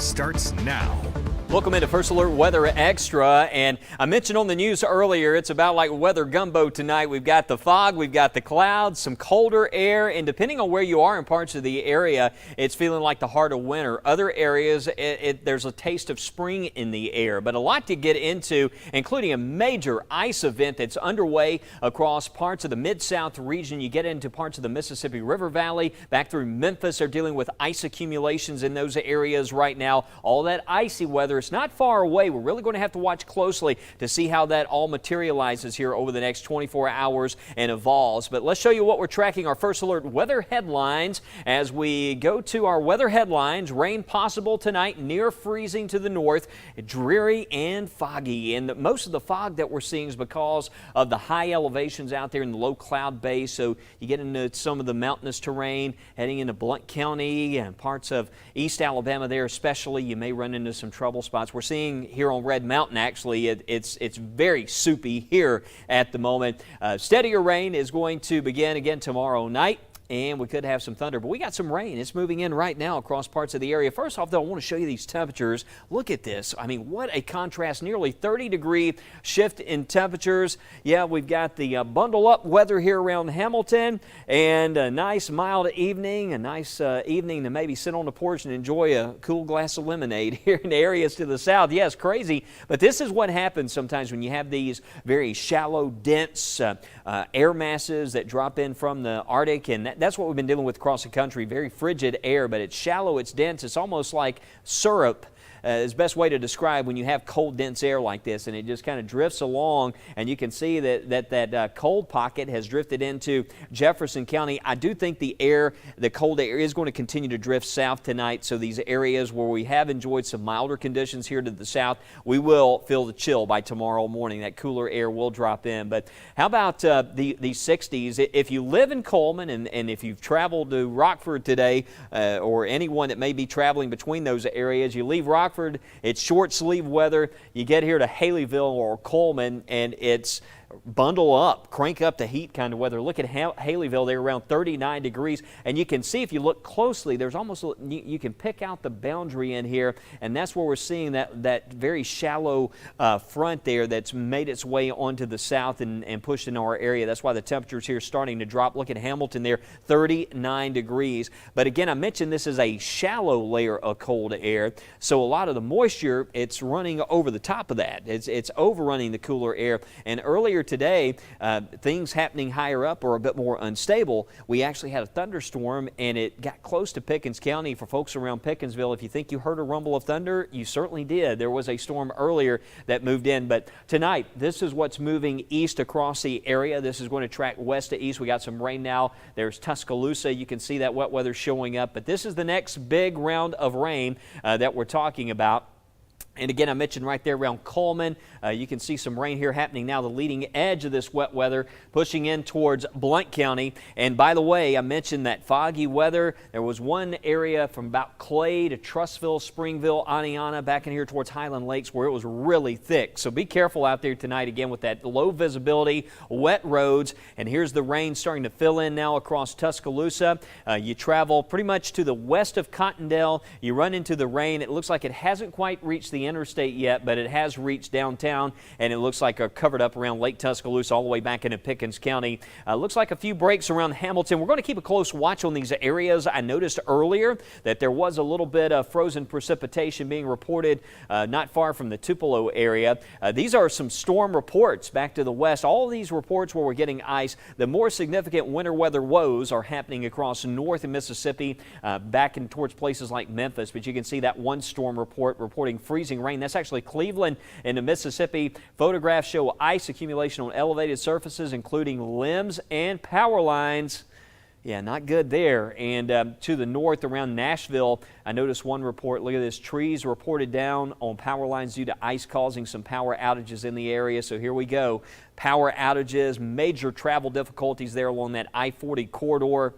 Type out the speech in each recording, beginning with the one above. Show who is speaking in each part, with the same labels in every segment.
Speaker 1: starts now.
Speaker 2: Welcome into First Alert Weather Extra, and I mentioned on the news earlier, it's about like weather gumbo tonight. We've got the fog, we've got the clouds, some colder air, and depending on where you are in parts of the area, it's feeling like the heart of winter. Other areas, there's a taste of spring in the air, but a lot to get into, including a major ice event that's underway across parts of the Mid-South region. You get into parts of the Mississippi River Valley, back through Memphis. They're dealing with ice accumulations in those areas right now. All that icy weather, it's not far away. We're really going to have to watch closely to see how that all materializes here over the next 24 hours and evolves. But let's show you what we're tracking, our First Alert weather headlines. As we go to our weather headlines, rain possible tonight, near freezing to the north, dreary and foggy. And most of the fog that we're seeing is because of the high elevations out there in the low cloud base. So you get into some of the mountainous terrain heading into Blount County and parts of East Alabama there especially. You may run into some trouble spots. We're seeing here on Red Mountain, actually, it's very soupy here at the moment. Steadier rain is going to begin again tomorrow night, and we could have some thunder, but we got some rain. It's moving in right now across parts of the area. First off, though, I want to show you these temperatures. Look at this. I mean, what a contrast. Nearly 30-degree shift in temperatures. Yeah, we've got the bundle-up weather here around Hamilton, and a nice mild evening, a nice evening to maybe sit on the porch and enjoy a cool glass of lemonade here in the areas to the south. Yes, crazy, but this is what happens sometimes when you have these very shallow, dense air masses that drop in from the Arctic, and that's what we've been dealing with across the country. Very frigid air, but it's shallow, it's dense, it's almost like syrup. Is the best way to describe when you have cold, dense air like this, and it just kind of drifts along, and you can see that cold pocket has drifted into Jefferson County. I do think the cold air is going to continue to drift south tonight, so these areas where we have enjoyed some milder conditions here to the south, we will feel the chill by tomorrow morning. That cooler air will drop in. But how about the 60s? If you live in Coleman, and if you've traveled to Rockford today, or anyone that may be traveling between those areas, you leave Rockford, it's short sleeve weather. You get here to Haleyville or Coleman, and it's bundle up, crank up the heat kind of weather. Look at Haleyville, they're around 39 degrees, and you can see if you look closely, there's almost, you can pick out the boundary in here, and that's where we're seeing that very shallow front there that's made its way onto the south and pushed into our area. That's why the temperatures here are starting to drop. Look at Hamilton there, 39 degrees. But again, I mentioned this is a shallow layer of cold air, so a lot of the moisture, it's running over the top of that. It's overrunning the cooler air, and earlier today, things happening higher up are a bit more unstable. We actually had a thunderstorm, and it got close to Pickens County. For folks around Pickensville, if you think you heard a rumble of thunder, you certainly did. There was a storm earlier that moved in, but tonight, this is what's moving east across the area. This is going to track west to east. We got some rain now. There's Tuscaloosa. You can see that wet weather showing up, but this is the next big round of rain that we're talking about. And again, I mentioned right there around Coleman, you can see some rain here happening now, the leading edge of this wet weather pushing in towards Blount County. And by the way, I mentioned that foggy weather. There was one area from about Clay to Trussville, Springville, Aniana, back in here towards Highland Lakes where it was really thick. So be careful out there tonight again with that low visibility, wet roads. And here's the rain starting to fill in now across Tuscaloosa. You travel pretty much to the west of Cottondale. You run into the rain. It looks like it hasn't quite reached the interstate yet, but it has reached downtown, and it looks like covered up around Lake Tuscaloosa all the way back into Pickens County. Looks like a few breaks around Hamilton. We're going to keep a close watch on these areas. I noticed earlier that there was a little bit of frozen precipitation being reported not far from the Tupelo area. These are some storm reports back to the west. All of these reports where we're getting ice, the more significant winter weather woes are happening across north of Mississippi, back in towards places like Memphis, but you can see that one storm report reporting freezing rain. That's actually Cleveland into Mississippi. Photographs show ice accumulation on elevated surfaces, including limbs and power lines. Yeah, not good there. And to the north around Nashville, I noticed one report. Look at this. Trees reported down on power lines due to ice causing some power outages in the area. So here we go. Power outages, major travel difficulties there along that I-40 corridor.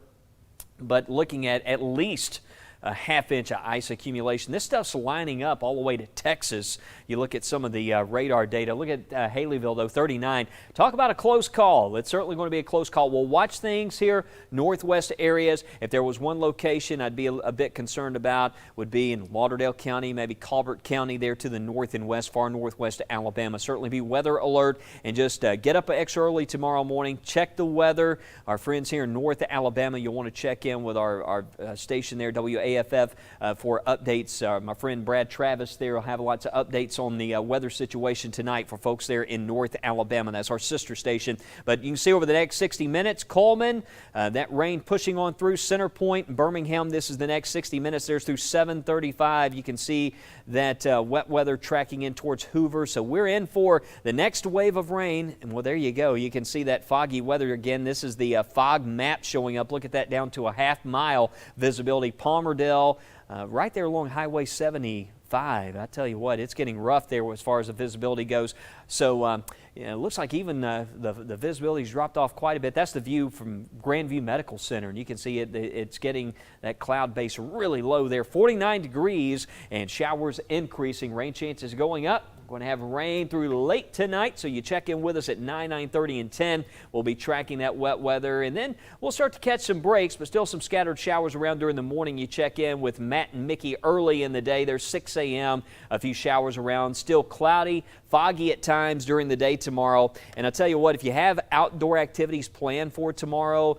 Speaker 2: But looking at least a half-inch of ice accumulation. This stuff's lining up all the way to Texas. You look at some of the radar data. Look at Haleyville, though, 39. Talk about a close call. It's certainly going to be a close call. We'll watch things here, northwest areas. If there was one location I'd be a bit concerned about, would be in Lauderdale County, maybe Colbert County there to the north and west, far northwest Alabama. Certainly be weather alert, and just get up extra early tomorrow morning. Check the weather. Our friends here in North Alabama, you'll want to check in with our station there, WAFF, for updates. My friend Brad Travis there will have lots of updates on the weather situation tonight for folks there in North Alabama. That's our sister station. But you can see over the next 60 minutes, Coleman, that rain pushing on through Center Point, Birmingham. This is the next 60 minutes. There's through 7:35. You can see that wet weather tracking in towards Hoover. So we're in for the next wave of rain. And well, there you go. You can see that foggy weather again. This is the fog map showing up. Look at that, down to a half-mile visibility. Palmerdale, right there along Highway 75. I tell you what, it's getting rough there as far as the visibility goes. So it looks like even the visibility's dropped off quite a bit. That's the view from Grandview Medical Center, and you can see it's getting that cloud base really low there. 49 degrees and showers increasing. Rain chances going up. Going to have rain through late tonight, so you check in with us at 9, 9:30, and 10. We'll be tracking that wet weather, and then we'll start to catch some breaks, but still some scattered showers around during the morning. You check in with Matt and Mickey early in the day. There's 6 a.m., a few showers around. Still cloudy, foggy at times during the day tomorrow. And I'll tell you what, if you have outdoor activities planned for tomorrow,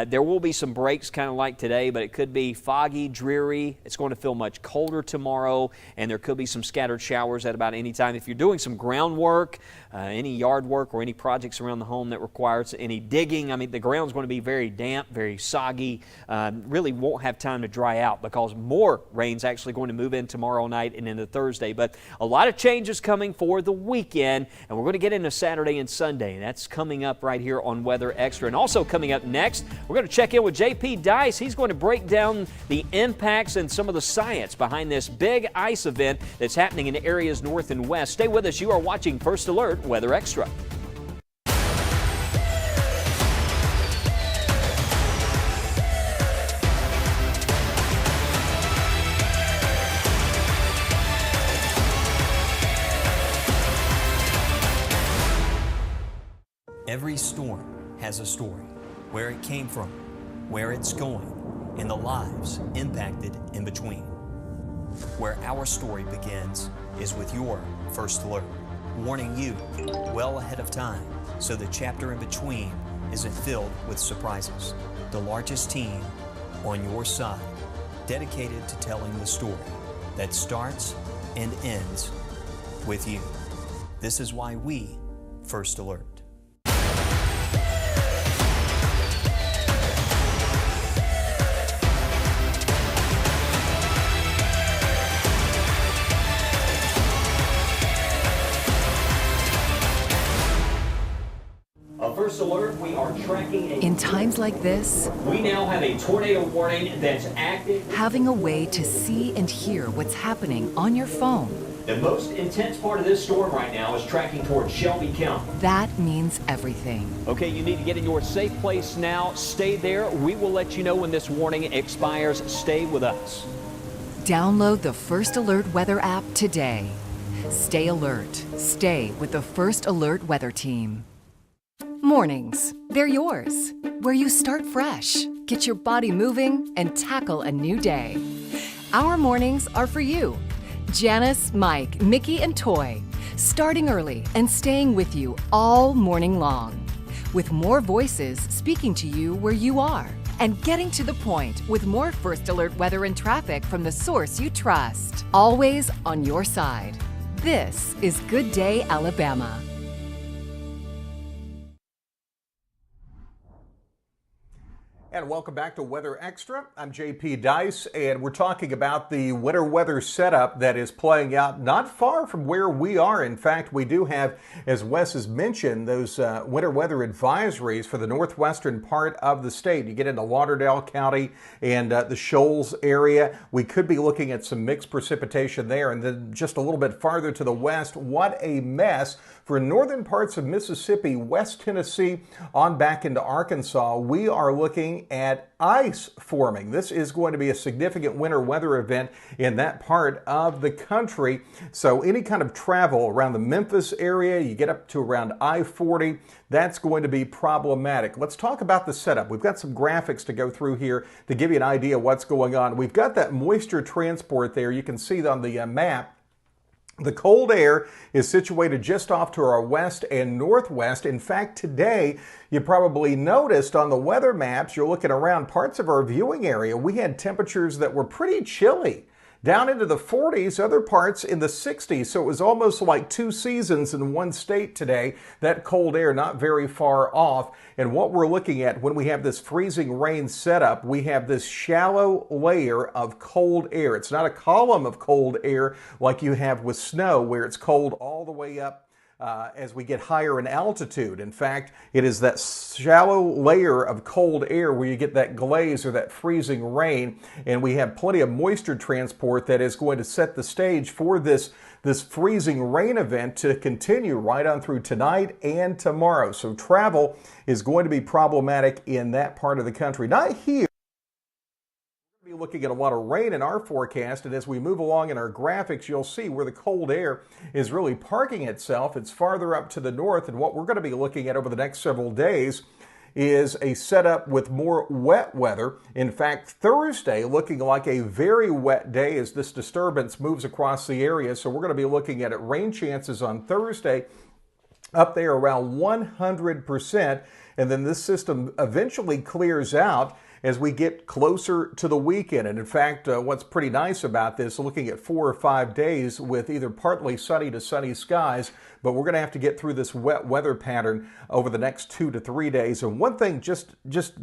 Speaker 2: there will be some breaks kind of like today, but it could be foggy, dreary. It's going to feel much colder tomorrow, and there could be some scattered showers at about any time. If you're doing some groundwork, any yard work, or any projects around the home that requires any digging, I mean, the ground's going to be very damp, very soggy, really won't have time to dry out because more rain's actually going to move in tomorrow night and into Thursday. But a lot of changes coming for the weekend, and we're going to get into Saturday and Sunday. That's coming up right here on Weather Extra. And also coming up next, we're going to check in with JP Dice. He's going to break down the impacts and some of the science behind this big ice event that's happening in areas north and west. Stay with us. You are watching First Alert Weather Extra.
Speaker 1: Every storm has a story, where it came from, where it's going, and the lives impacted in between. Where our story begins is with your First Alert, warning you well ahead of time so the chapter in between isn't filled with surprises. The largest team on your side, dedicated to telling the story that starts and ends with you. This is why we First Alert.
Speaker 2: First Alert, we are tracking
Speaker 3: In times like this,
Speaker 2: we now have a tornado warning that's active.
Speaker 3: Having a way to see and hear what's happening on your phone.
Speaker 2: The most intense part of this storm right now is tracking towards Shelby County.
Speaker 3: That means everything.
Speaker 2: Okay, you need to get in your safe place now. Stay there. We will let you know when this warning expires. Stay with us.
Speaker 3: Download the First Alert Weather app today. Stay alert. Stay with the First Alert Weather Team. Mornings, they're yours. Where you start fresh, get your body moving, and tackle a new day. Our mornings are for you. Janice, Mike, Mickey, and Toy, starting early and staying with you all morning long. With more voices speaking to you where you are and getting to the point with more First Alert weather and traffic from the source you trust. Always on your side. This is Good Day, Alabama.
Speaker 4: And welcome back to Weather Extra. I'm JP Dice, and we're talking about the winter weather setup that is playing out not far from where we are. In fact, we do have, as Wes has mentioned, those winter weather advisories for the northwestern part of the state. You get into Lauderdale County and the Shoals area. We could be looking at some mixed precipitation there. And then just a little bit farther to the west, what a mess for northern parts of Mississippi, West Tennessee, on back into Arkansas. We are looking looking at ice forming. This is going to be a significant winter weather event in that part of the country. So any kind of travel around the Memphis area, you get up to around I-40, that's going to be problematic. Let's talk about the setup. We've got some graphics to go through here to give you an idea of what's going on. We've got that moisture transport there. You can see on the map. The cold air is situated just off to our west and northwest. In fact, today, you probably noticed on the weather maps, you're looking around parts of our viewing area, we had temperatures that were pretty chilly. Down into the 40s, other parts in the 60s. So it was almost like two seasons in one state today. That cold air not very far off. And what we're looking at when we have this freezing rain setup, we have this shallow layer of cold air. It's not a column of cold air like you have with snow where it's cold all the way up as we get higher in altitude. In fact, it is that shallow layer of cold air where you get that glaze or that freezing rain, and we have plenty of moisture transport that is going to set the stage for this freezing rain event to continue right on through tonight and tomorrow. So travel is going to be problematic in that part of the country. Not here. Be looking at a lot of rain in our forecast, and as we move along in our graphics, you'll see where the cold air is really parking itself. It's farther up to the north, and what we're going to be looking at over the next several days is a setup with more wet weather. In fact, Thursday looking like a very wet day as this disturbance moves across the area. So we're going to be looking at rain chances on Thursday up there around 100%, and then this system eventually clears out as we get closer to the weekend. And in fact, what's pretty nice about this, looking at 4 or 5 days with either partly sunny to sunny skies, but we're going to have to get through this wet weather pattern over the next 2 to 3 days. And one thing just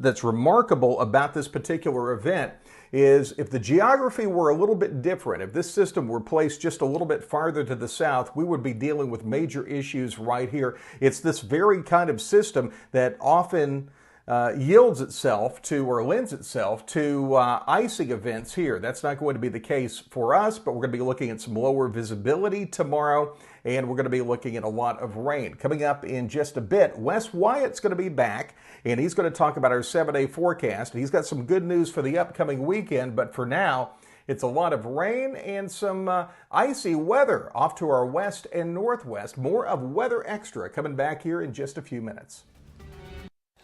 Speaker 4: that's remarkable about this particular event is if the geography were a little bit different, if this system were placed just a little bit farther to the south, we would be dealing with major issues right here. It's this very kind of system that often yields itself to or lends itself to icing events here. That's not going to be the case for us, but we're going to be looking at some lower visibility tomorrow, and we're going to be looking at a lot of rain. Coming up in just a bit, Wes Wyatt's going to be back, and he's going to talk about our 7-day forecast. He's got some good news for the upcoming weekend, but for now, it's a lot of rain and some icy weather off to our west and northwest. More of Weather Extra coming back here in just a few minutes.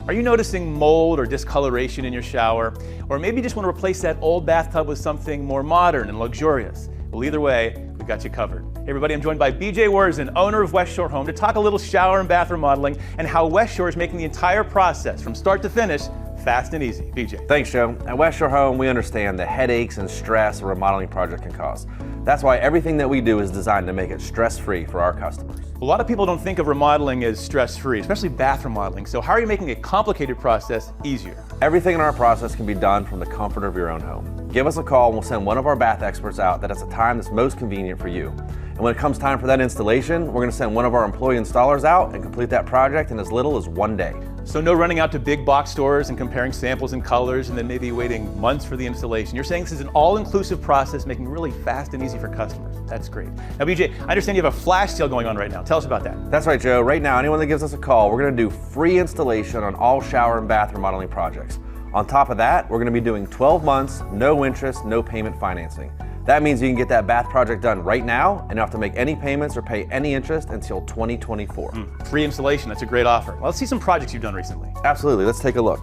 Speaker 5: Are you noticing mold or discoloration in your shower? Or maybe you just want to replace that old bathtub with something more modern and luxurious? Well, either way, we've got you covered. Hey everybody, I'm joined by BJ Worzen, owner of West Shore Home, to talk a little shower and bath remodeling and how West Shore is making the entire process from start to finish fast and easy. BJ.
Speaker 6: Thanks, Joe. At West Shore Home, we understand the headaches and stress a remodeling project can cause. That's why everything that we do is designed to make it stress-free for our customers.
Speaker 5: A lot of people don't think of remodeling as stress-free, especially bath remodeling. So how are you making a complicated process easier?
Speaker 6: Everything in our process can be done from the comfort of your own home. Give us a call and we'll send one of our bath experts out that has a time that's most convenient for you. And when it comes time for that installation, we're going to send one of our employee installers out and complete that project in as little as 1 day.
Speaker 5: So no running out to big box stores and comparing samples and colors and then maybe waiting months for the installation. You're saying this is an all-inclusive process, making it really fast and easy for customers. That's great. Now, BJ, I understand you have a flash sale going on right now. Tell us about that.
Speaker 6: That's right, Joe. Right now, anyone that gives us a call, we're going to do free installation on all shower and bath remodeling projects. On top of that, we're going to be doing 12 months, no interest, no payment financing. That means you can get that bath project done right now and not have to make any payments or pay any interest until 2024.
Speaker 5: Free installation, that's a great offer. Well, let's see some projects you've done recently.
Speaker 6: Absolutely, let's take a look.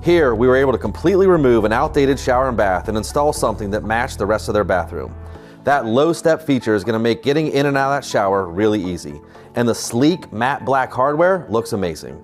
Speaker 6: Here, we were able to completely remove an outdated shower and bath and install something that matched the rest of their bathroom. That low step feature is going to make getting in and out of that shower really easy. And the sleek matte black hardware looks amazing.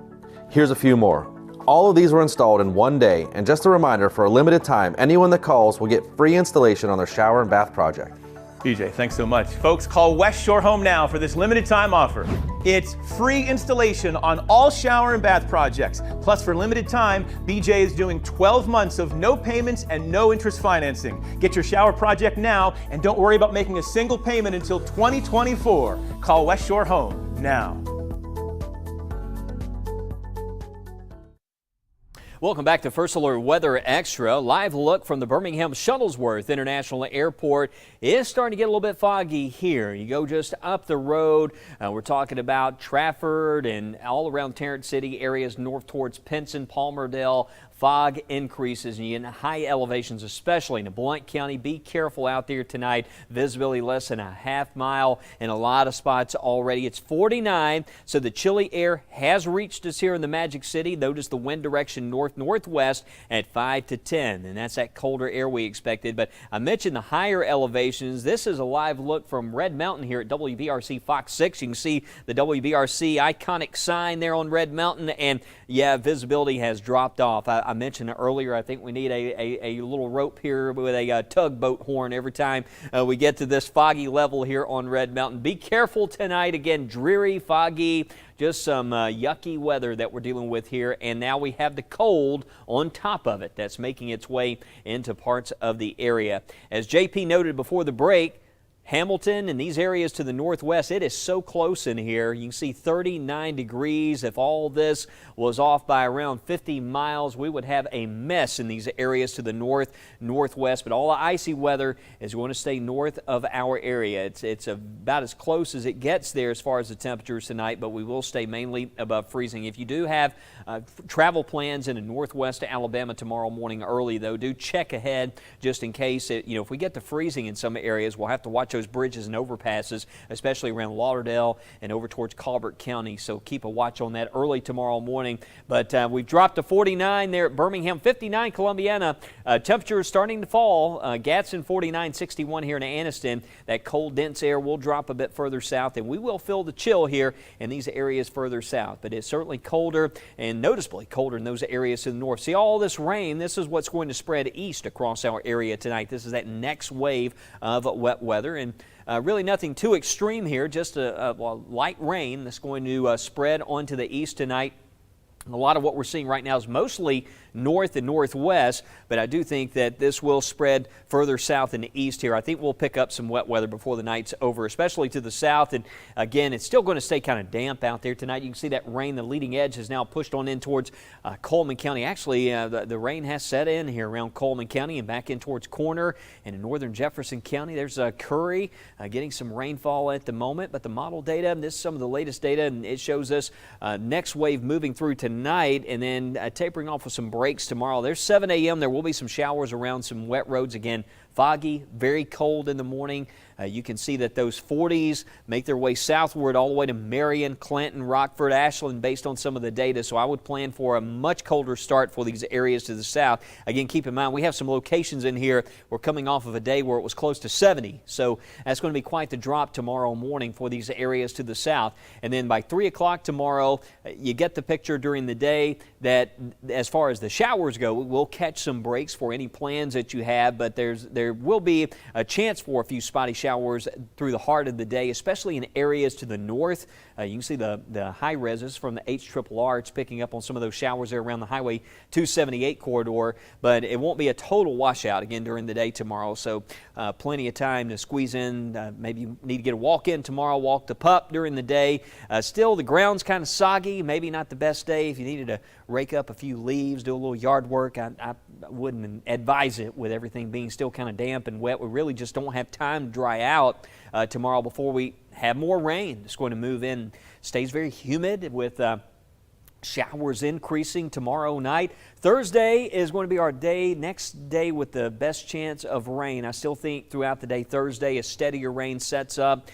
Speaker 6: Here's a few more. All of these were installed in 1 day, and just a reminder, for a limited time, anyone that calls will get free installation on their shower and bath project.
Speaker 5: BJ, thanks so much. Folks, call West Shore Home now for this limited time offer. It's free installation on all shower and bath projects. Plus, for limited time, BJ is doing 12 months of no payments and no interest financing. Get your shower project now, and don't worry about making a single payment until 2024. Call West Shore Home now.
Speaker 2: Welcome back to First Alert Weather Extra. Live look from the Birmingham Shuttlesworth International Airport. It is starting to get a little bit foggy here. You go just up the road. We're talking about Trafford and all around Tarrant City areas north towards Pinson, Palmerdale. fog increases and you get high elevations, especially in Blount County. Be careful out there tonight. Visibility less than a half mile in a lot of spots already. It's 49, so the chilly air has reached us here in the Magic City. Notice the wind direction north-northwest at 5 to 10, and that's that colder air we expected. But I mentioned the higher elevations. This is a live look from Red Mountain here at WBRC Fox 6. You can see the WBRC iconic sign there on Red Mountain, and yeah, visibility has dropped off. I mentioned earlier, I think we need a little rope here with a tugboat horn every time we get to this foggy level here on Red Mountain. Be careful tonight. Again, dreary, foggy, just some yucky weather that we're dealing with here, and now we have the cold on top of it that's making its way into parts of the area. As JP noted before the break, Hamilton and these areas to the northwest, it is so close in here. You can see 39 degrees. If all this was off by around 50 miles, we would have a mess in these areas to the north, northwest. But all the icy weather is going to stay north of our area. It's about as close as it gets there as far as the temperatures tonight, but we will stay mainly above freezing. If you do have travel plans into northwest Alabama tomorrow morning early, though, do check ahead just in case. If we get to freezing in some areas, we'll have to watch those bridges and overpasses, especially around Lauderdale and over towards Colbert County. So keep a watch on that early tomorrow morning. But we've dropped to 49 there at Birmingham, 59 Columbiana. Temperatures starting to fall. Gadsden 49, 61 here in Anniston. That cold, dense air will drop a bit further south, and we will feel the chill here in these areas further south. But it's certainly colder and noticeably colder in those areas to the north. See all this rain, this is what's going to spread east across our area tonight. This is that next wave of wet weather. And really nothing too extreme here, just a light rain that's going to spread onto the east tonight. A lot of what we're seeing right now is mostly north and northwest, but I do think that this will spread further south and east here. I think we'll pick up some wet weather before the night's over, especially to the south. And again, it's still going to stay kind of damp out there tonight. You can see that rain, the leading edge, has now pushed on in towards Coleman County. Actually, the rain has set in here around Coleman County and back in towards Corner and in northern Jefferson County. There's Curry getting some rainfall at the moment, but the model data, this is some of the latest data, and it shows us next wave moving through tonight and then tapering off with some breaks tomorrow. There's 7 a.m. There will be some showers around some wet roads. Again, foggy, very cold in the morning. You can see that those 40s make their way southward all the way to Marion, Clinton, Rockford, Ashland based on some of the data. So I would plan for a much colder start for these areas to the south. Again, keep in mind we have some locations in here. We're coming off of a day where it was close to 70. So that's going to be quite the drop tomorrow morning for these areas to the south. And then by 3 o'clock tomorrow, you get the picture during the day that as far as the showers go, we'll catch some breaks for any plans that you have, but there will be a chance for a few spotty showers through the heart of the day, especially in areas to the north. You can see the high reses from the HRRR. It's picking up on some of those showers there around the Highway 278 corridor, but it won't be a total washout again during the day tomorrow. So plenty of time to squeeze in. Maybe you need to get a walk in tomorrow, walk the pup during the day. Still, the ground's kind of soggy. Maybe not the best day if you needed to rake up a few leaves, do a little yard work. I wouldn't advise it with everything being still kind of damp and wet. We really just don't have time to dry out tomorrow before we have more rain. It's going to move in. Stays very humid with showers increasing tomorrow night. Thursday is going to be our next day with the best chance of rain. I still think throughout the day Thursday as steadier rain sets up.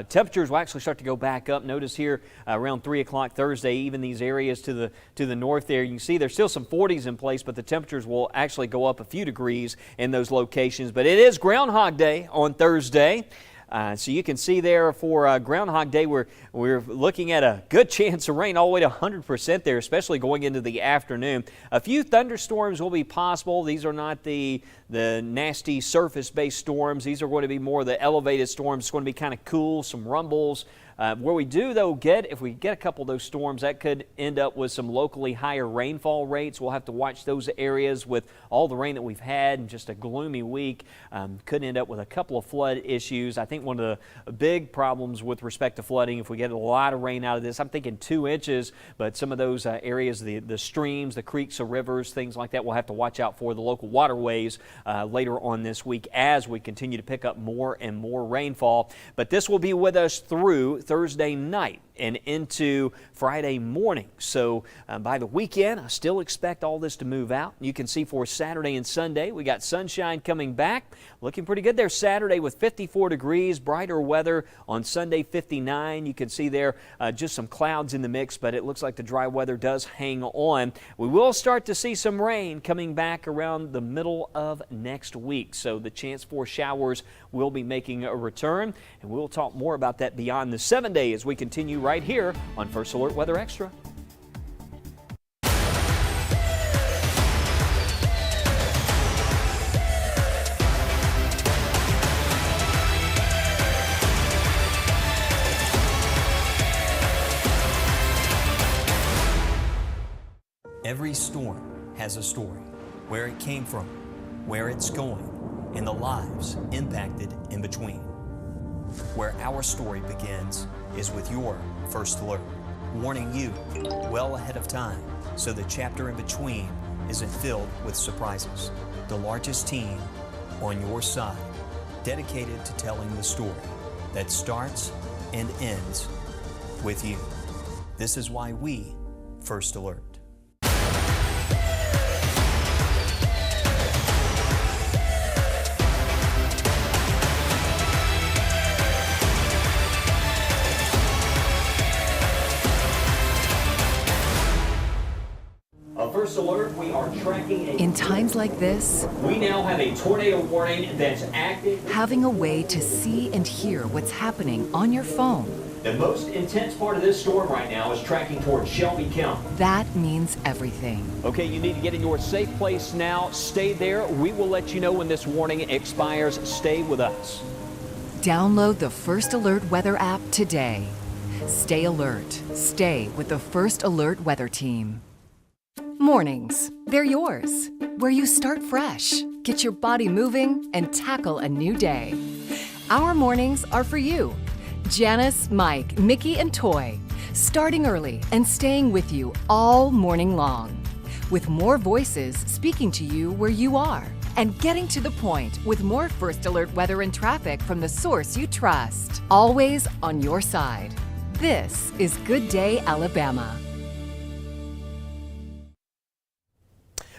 Speaker 2: Temperatures will actually start to go back up. Notice here around 3 o'clock Thursday, even these areas to the north there, you can see there's still some 40s in place, but the temperatures will actually go up a few degrees in those locations. But it is Groundhog Day on Thursday. So you can see there for Groundhog Day, we're looking at a good chance of rain all the way to 100% there, especially going into the afternoon. A few thunderstorms will be possible. These are not the nasty surface-based storms. These are going to be more the elevated storms. It's going to be kind of cool, some rumbles. Where we do, though, if we get a couple of those storms, that could end up with some locally higher rainfall rates. We'll have to watch those areas with all the rain that we've had and just a gloomy week. Could end up with a couple of flood issues. I think one of the big problems with respect to flooding, if we get a lot of rain out of this, I'm thinking 2 inches, but some of those areas, the streams, the creeks, the rivers, things like that, we'll have to watch out for. The local waterways later on this week as we continue to pick up more and more rainfall. But this will be with us through Thursday night and into Friday morning. So by the weekend, I still expect all this to move out. You can see for Saturday and Sunday, we got sunshine coming back. Looking pretty good there Saturday with 54 degrees, brighter weather on Sunday 59. You can see there just some clouds in the mix, but it looks like the dry weather does hang on. We will start to see some rain coming back around the middle of next week. So the chance for showers will be making a return, and we'll talk more about that beyond the 7 day as we continue right here on First Alert Weather Extra.
Speaker 1: Every storm has a story, where it came from, where it's going, and the lives impacted in between. Where our story begins is with your first alert, warning you well ahead of time so the chapter in between isn't filled with surprises. The largest team on your side, dedicated to telling the story that starts and ends with you. This is why we First Alert.
Speaker 2: First Alert, we are tracking
Speaker 3: In times like this,
Speaker 2: We now have a tornado warning that's active.
Speaker 3: having a way to see and hear what's happening on your phone,
Speaker 2: The most intense part of this storm right now is tracking towards Shelby County.
Speaker 3: that means everything.
Speaker 2: Okay, you need to get in your safe place now. Stay there. We will let you know when this warning expires. Stay with us.
Speaker 3: Download the First Alert Weather app today. Stay alert. Stay with the First Alert Weather Team. Mornings, they're yours. Where you start fresh, get your body moving, and tackle a new day. Our mornings are for you. Janice, Mike, Mickey, and Toy, starting early and staying with you all morning long. With more voices speaking to you where you are, and getting to the point with more First Alert weather and traffic from the source you trust. Always on your side. This is Good Day, Alabama.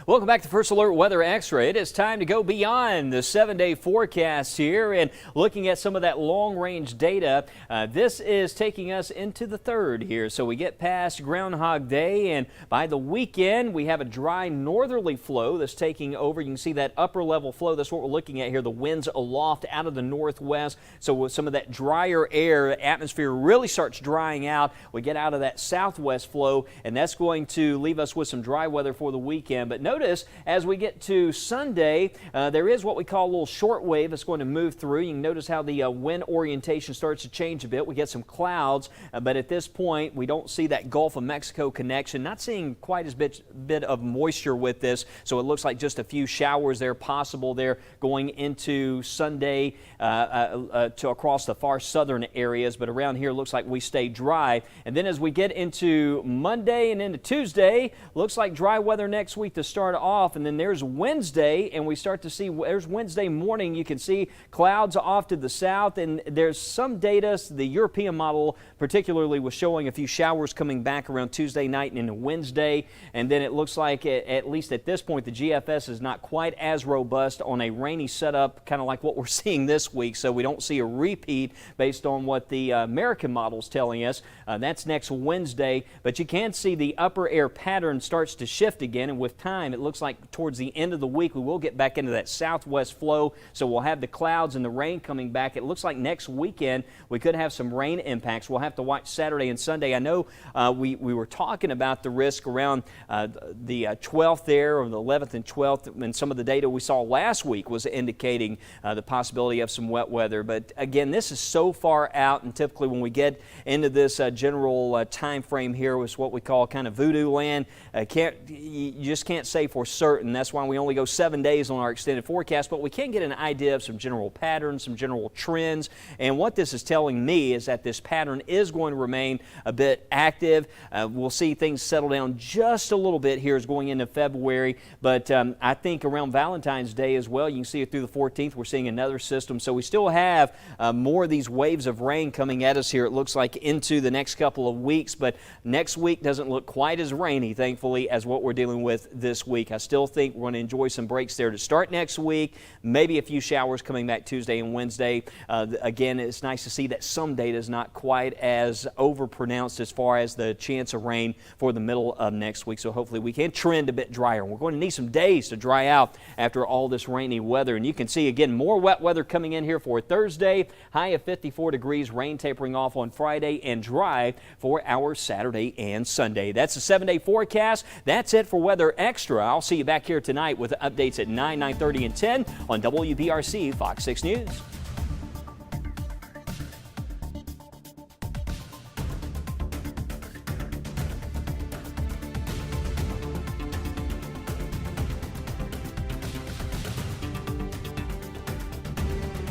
Speaker 2: Welcome back to First Alert Weather Extra. It is time to go beyond the 7-day forecast here and looking at some of that long-range data. This is taking us into the third here. So we get past Groundhog Day, and by the weekend we have a dry northerly flow that's taking over. You can see that upper level flow. That's what we're looking at here. The winds aloft out of the northwest. So with some of that drier air, the atmosphere really starts drying out. We get out of that southwest flow, and that's going to leave us with some dry weather for the weekend. But notice as we get to Sunday, there is what we call a little short wave that's going to move through. You can notice how the wind orientation starts to change a bit. We get some clouds, but at this point we don't see that Gulf of Mexico connection. Not seeing quite as bit of moisture with this, so it looks like just a few showers there possible there going into Sunday to across the far southern areas, but around here it looks like we stay dry. And then as we get into Monday and into Tuesday, looks like dry weather next week to start off, and then there's Wednesday, and we start to see there's Wednesday morning. You can see clouds off to the south, and there's some data. The European model particularly was showing a few showers coming back around Tuesday night and into Wednesday, and then it looks like at least at this point the GFS is not quite as robust on a rainy setup, kind of like what we're seeing this week. So we don't see a repeat based on what the American model is telling us. That's next Wednesday, but you can see the upper air pattern starts to shift again, and with time it looks like towards the end of the week we will get back into that southwest flow, so we'll have the clouds and the rain coming back. It looks like next weekend we could have some rain impacts. We'll have to watch Saturday and Sunday. I know we were talking about the risk around the 12th there, or the 11th and 12th, and some of the data we saw last week was indicating the possibility of some wet weather. But again, this is so far out, and typically when we get into this general time frame here, was what we call kind of voodoo land. You just can't say say for certain. That's why we only go 7 days on our extended forecast, but we can get an idea of some general patterns, some general trends. And what this is telling me is that this pattern is going to remain a bit active. We'll see things settle down just a little bit here as going into February, but I think around Valentine's Day as well, you can see it through the 14th, we're seeing another system. So we still have more of these waves of rain coming at us here, it looks like, into the next couple of weeks, but next week doesn't look quite as rainy, thankfully, as what we're dealing with this week. I still think we're going to enjoy some breaks there to start next week, maybe a few showers coming back Tuesday and Wednesday. Again, it's nice to see that some data is not quite as overpronounced as far as the chance of rain for the middle of next week, so hopefully we can trend a bit drier. We're going to need some days to dry out after all this rainy weather, and you can see again more wet weather coming in here for Thursday, high of 54 degrees, rain tapering off on Friday, and dry for our Saturday and Sunday. That's the 7-day forecast. That's it for Weather Extra. I'll see you back here tonight with updates at 9, 9:30, and 10 on WBRC Fox 6 News.